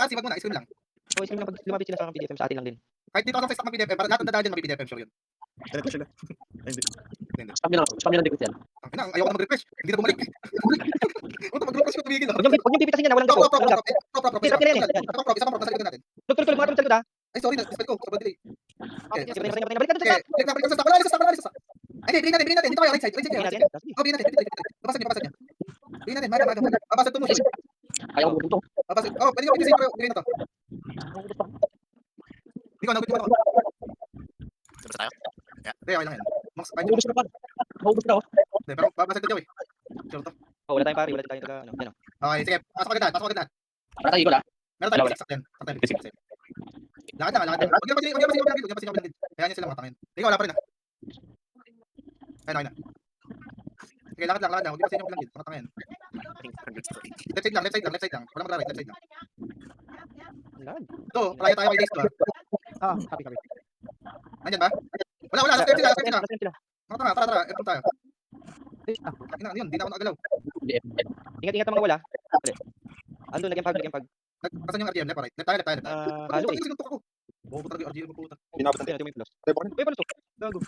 Asi, wag muna, scream lang. O, scream lang pag lumapit sila sa PDFM, sa atin lang din. Kahit dito ako sa stock ng PDFM, para lahat ng dadaan dyan mag-PDFM show yun. Ganito sila. Ay, hindi. Spam nyo lang dikit yan. Ayoko na mag-refresh, hindi na bumalik. Puta, mag-refresh ko tumigil. Huwag niyong pipitasin yan, walang gapo. Prop, Walang gapo. isa pang prop, nasa likod natin. Tulog, mga tulog ah. Ay, sorry, na-spell ko, sobrang delay. Balik ka dun Okay, balik sa stock, wala sa stock. Ay, bilhin natin, dito kayo, right side kayo. natin. Oh, bilhin natin, babasag niya. Bilhin natin, maga. Babasag to mo. Ayaw ko buto. Babasag, pwede nyo i-save ko, bilhin na to. Hindi ko, nagulit ko. Diba tayo? Hindi, okay lang yan. Max, ay, Maubos na pa. Maubos na ako. hindi, pero babasag to, Joey. Sure to. Oh, wala tayong pari, wala tayong taga, ano, yan o. Okay, sige, pasok agad lahat. Para tayo ko lang. Meron tayo basic din. Lakad lang. Huwag niyo pasin. Kaya niyo sila mga tangin. Ikaw, wala pa rin ah. Ayun, okay na. Sige, lakad lang. Huwag niyo pasin yung bilangin. Mga tangin. Left side lang. Walang mag-right, left side lang. Wala. Ito, palaya tayo kay Days to ah. Copy. Nandyan ba? Wala. Left side sila. Last sila. Mga tanga, tara. Epon tayo. Ah, Yun, di na ako nagalaw. ingat ang mga wala. Andun, lagyan pag. Kasan yung RGM? Left or right? Left tayo. Halo eh. Sinuntok ako. Bobo talaga yung RGM ko puta. Pinapatan. Ito yung plus. Tayo pa rin. Uy, paano to? Gago.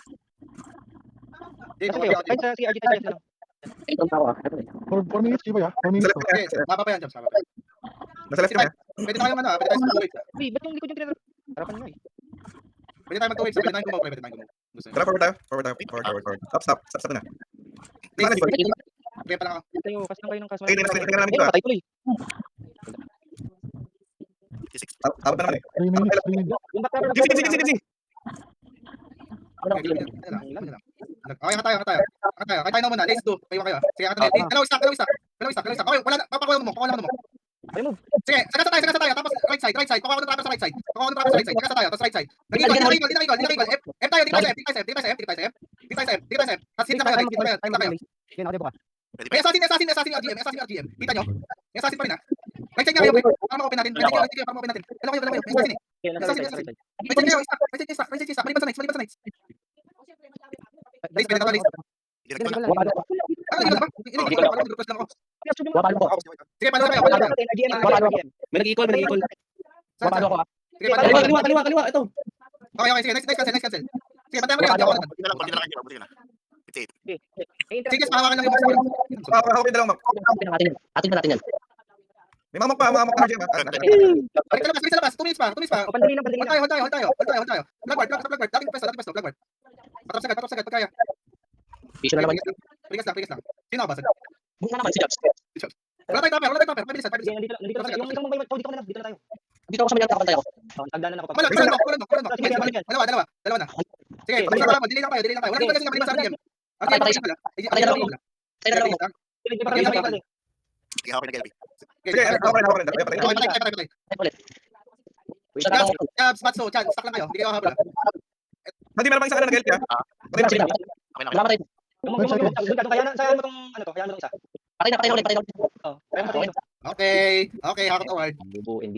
Hindi, Asan kayo? Ay, sa CRG tayo na lang. Ito ang tawa. Ito eh. 4 minutes, di ba ya? 4 Sa minutes. left na yan. Baba pa yan, Jobs. Baba pa yan. Nasa left na yan. Pwede tayo sa two waves. Uy, ba't yung likod yung tinatawag? Harapan nyo eh. Pwede tayo mag two waves. Pwede tayo gumawa. Gusto Tara, forward tayo. Forward. Stop na. Wala na, di ba? Kaya pa lang ako. Kayo, kasi lang kayo ng kasama. Ay, next namin Ayun, dito. patay tuloy. Abot na naman eh. 3 minutes, 3 minutes. Yung back cover. Sige. Okay, nga tayo. Kaya tayo na muna. Let's do. Kayo kayo. Sige, dalaw isa. Okay, wala na. Papakuha mo. Ay, move. Sige, sagasa tayo. Tapos right side. Pakuha mo ng trapper sa right side. Sagasa tayo. Tapos right side. Nag-eagle. F tayo. Dito tayo sa F. Tapos hit na kayo. Yan, ako buka. May assassin RGM. Kita nyo? May assassin pa rin ha. Right side nga kayo. Para ma-open natin. Ano kayo? May assassin eh. Okay, nasa right side. Right side isa. Maliban sa Knights. Base, pwede ka base. Wala ako. Hindi ka ba? Hindi lang ako. Wala ako. Sige, paano kayo? May nag-equal. Wala ako. Sige, paano kayo? Kaliwa. Ito. Okay, sige, next cancel. Sige, patayan mo na yan. Buti na. Sige, pahawakan lang yung box. Hawapin na lang, Mac. Atin na natin yan. May mamak pa RGM. Balik sa labas. 2 minutes pa. Pandali na. Hold tayo. Blackboard. Dating pesto. Blackboard. Patap sagad. Pagkaya. Issue na naman. Bigas lang. Sino ba? Buka naman si Jobs. Wala tayong topper. Pabilisan. Nandito lang. Yung isang mabay, dito ka na lang. Dito na tayo. Dito ako sa mga nakapantay ako. Tagdanan ako. Dalawa na. Sige, delay lang tayo. Wala tayong kasi maliban sa RGM. Tayo na lang. Sige, hawapin na. Patay. Ulit. Isa na ako. Spatso, stock lang kayo. Hindi kayo habla. Hindi, meron pa isa ka na nag-help ya. Patay na. Sige na. Salamat tayo. Kaya mo tong ano to, kaya mo tong isa. Patay na ulit. Oh, kaya mo tong Okay, Hakot Award. Bubuin